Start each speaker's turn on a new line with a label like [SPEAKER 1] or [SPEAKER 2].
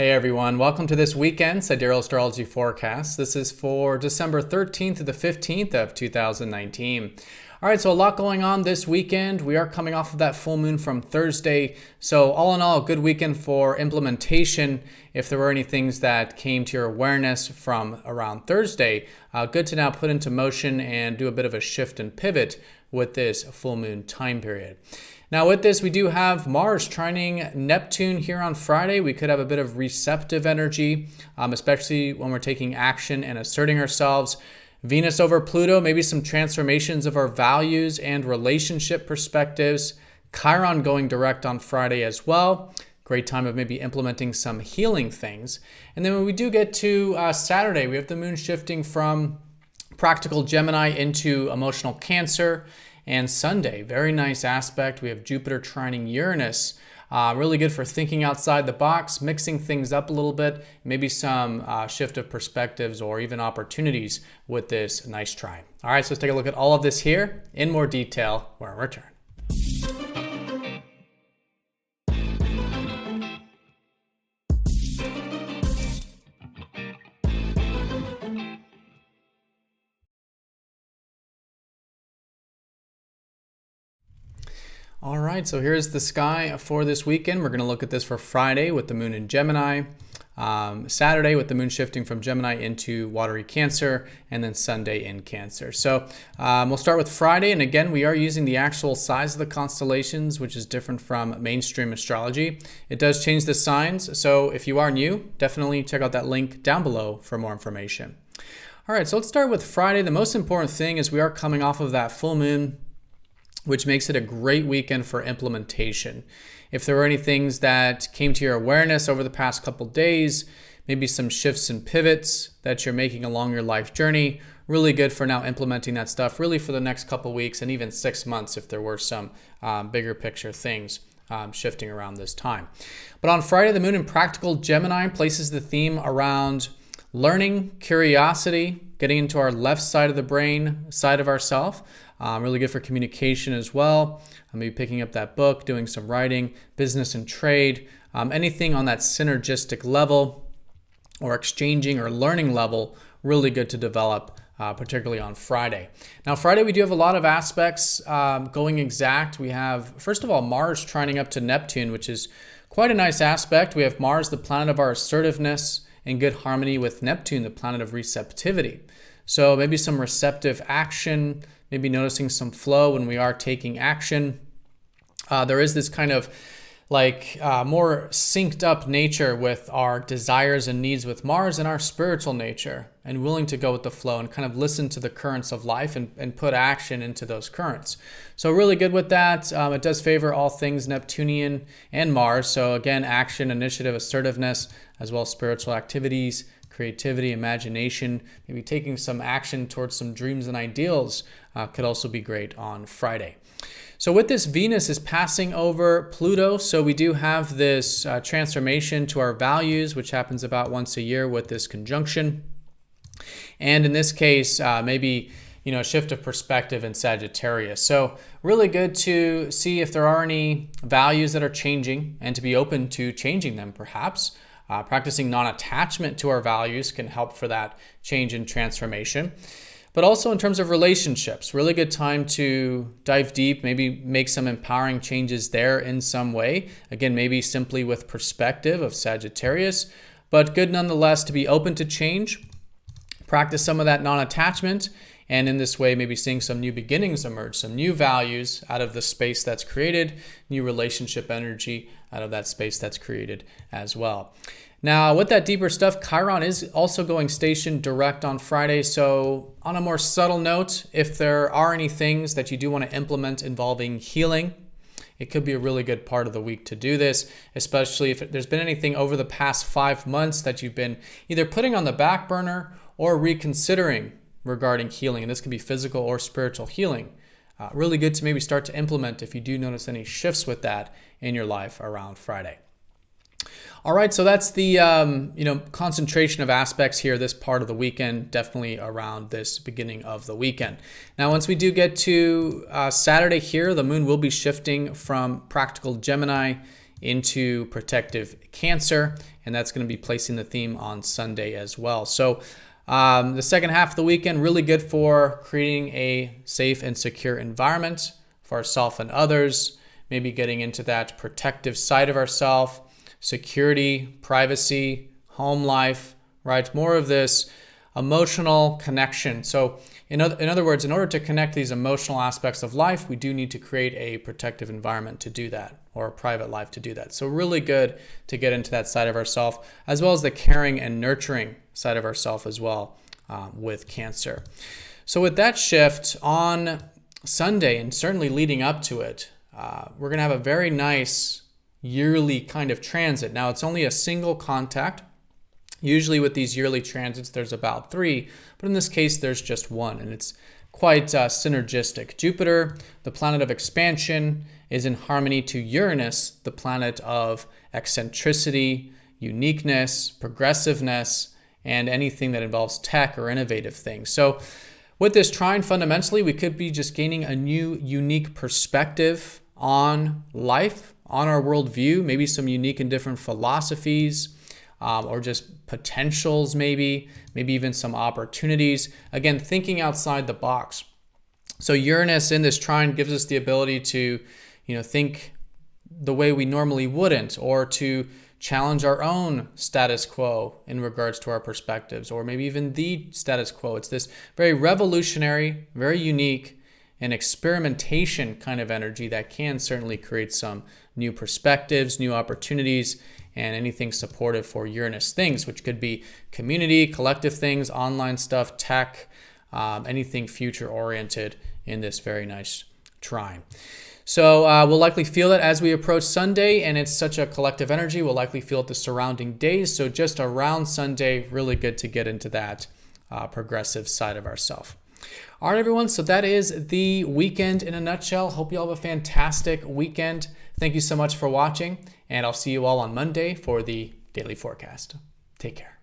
[SPEAKER 1] Hey everyone, welcome to this weekend Sidereal Astrology forecast. This is for December 13th to the 15th of 2019. All right, so a lot going on this weekend. We are coming off of that full moon from Thursday. So all in all, a good weekend for implementation. If there were any things that came to your awareness from around Thursday, good to now put into motion and do a bit of a shift and pivot with this full moon time period. Now with this, we do have Mars trining Neptune here on Friday. We could have a bit of receptive energy, especially when we're taking action and asserting ourselves. Venus over Pluto, maybe some transformations of our values and relationship perspectives. Chiron going direct on Friday as well. Great time of maybe implementing some healing things. And then when we do get to Saturday, we have the moon shifting from practical Gemini into emotional Cancer. And Sunday, very nice aspect. We have Jupiter trining Uranus. Really good for thinking outside the box, mixing things up a little bit, maybe some shift of perspectives or even opportunities with this nice trine. All right, so let's take a look at all of this here in more detail when we return. All right, so here's the sky for this weekend. We're going to look at this for Friday with the moon in Gemini, Saturday with the moon shifting from Gemini into watery Cancer, and then Sunday in Cancer. So we'll start with Friday, and again, we are using the actual size of the constellations, which is different from mainstream astrology. It does change the signs, so if you are new, definitely check out that link down below for more information. All right, so let's start with Friday. The most important thing is we are coming off of that full moon, which makes it a great weekend for implementation. If there were any things that came to your awareness over the past couple days, maybe some shifts and pivots that you're making along your life journey, really good for now implementing that stuff really for the next couple weeks and even 6 months if there were some bigger picture things shifting around this time. But on Friday, the moon in practical Gemini places the theme around learning, curiosity, getting into our left side of the brain, side of ourself. Really good for communication as well. Maybe picking up that book, doing some writing, business and trade, anything on that synergistic level or exchanging or learning level, really good to develop, particularly on Friday. Now, Friday, we do have a lot of aspects going exact. We have, first of all, Mars trining up to Neptune, which is quite a nice aspect. We have Mars, the planet of our assertiveness, in good harmony with Neptune, the planet of receptivity. So maybe some receptive action, maybe noticing some flow when we are taking action. There is this kind of more synced up nature with our desires and needs with Mars and our spiritual nature, and willing to go with the flow and kind of listen to the currents of life and put action into those currents. So really good with that. It does favor all things Neptunian and Mars. So again, action, initiative, assertiveness, as well as spiritual activities, creativity, imagination, maybe taking some action towards some dreams and ideals could also be great on Friday. So with this, Venus is passing over Pluto. So we do have this transformation to our values, which happens about once a year with this conjunction. And in this case, maybe a shift of perspective in Sagittarius. So really good to see if there are any values that are changing and to be open to changing them perhaps. Practicing non-attachment to our values can help for that change and transformation. But also in terms of relationships, really good time to dive deep, maybe make some empowering changes there in some way. Again, maybe simply with perspective of Sagittarius, but good nonetheless to be open to change, practice some of that non-attachment, and in this way, maybe seeing some new beginnings emerge, some new values out of the space that's created, new relationship energy out of that space that's created as well. Now, with that deeper stuff, Chiron is also going station direct on Friday. So on a more subtle note, if there are any things that you do want to implement involving healing, it could be a really good part of the week to do this, especially if there's been anything over the past 5 months that you've been either putting on the back burner or reconsidering regarding healing. And this can be physical or spiritual healing. Really good to maybe start to implement if you do notice any shifts with that in your life around Friday. All right, so that's the concentration of aspects here this part of the weekend, definitely around this beginning of the weekend. Now, once we do get to Saturday here, the moon will be shifting from practical Gemini into protective Cancer, and that's going to be placing the theme on Sunday as well. So the second half of the weekend, really good for creating a safe and secure environment for ourselves and others, maybe getting into that protective side of ourselves, security, privacy, home life, right? More of this emotional connection. So in other words, in order to connect these emotional aspects of life, we do need to create a protective environment to do that, or a private life to do that. So really good to get into that side of ourselves, as well as the caring and nurturing side of ourselves as well with Cancer. So with that shift on Sunday, and certainly leading up to it, we're going to have a very nice yearly kind of transit. Now, it's only a single contact. Usually with these yearly transits, there's about 3, but in this case, there's just 1, and it's quite synergistic. Jupiter, the planet of expansion, is in harmony to Uranus, the planet of eccentricity, uniqueness, progressiveness, and anything that involves tech or innovative things. So with this trine, fundamentally, we could be just gaining a new, unique perspective on life, on our worldview, maybe some unique and different philosophies, or just potentials, maybe even some opportunities. Again, thinking outside the box. So Uranus in this trine gives us the ability to, think the way we normally wouldn't, or to challenge our own status quo in regards to our perspectives, or maybe even the status quo. It's this very revolutionary, very unique, and experimentation kind of energy that can certainly create some new perspectives, new opportunities, and anything supportive for Uranus things, which could be community, collective things, online stuff, tech, anything future-oriented in this very nice trine. So we'll likely feel it as we approach Sunday, and it's such a collective energy. We'll likely feel it the surrounding days. So just around Sunday, really good to get into that progressive side of ourselves. All right, everyone. So that is the weekend in a nutshell. Hope you all have a fantastic weekend. Thank you so much for watching, and I'll see you all on Monday for the daily forecast. Take care.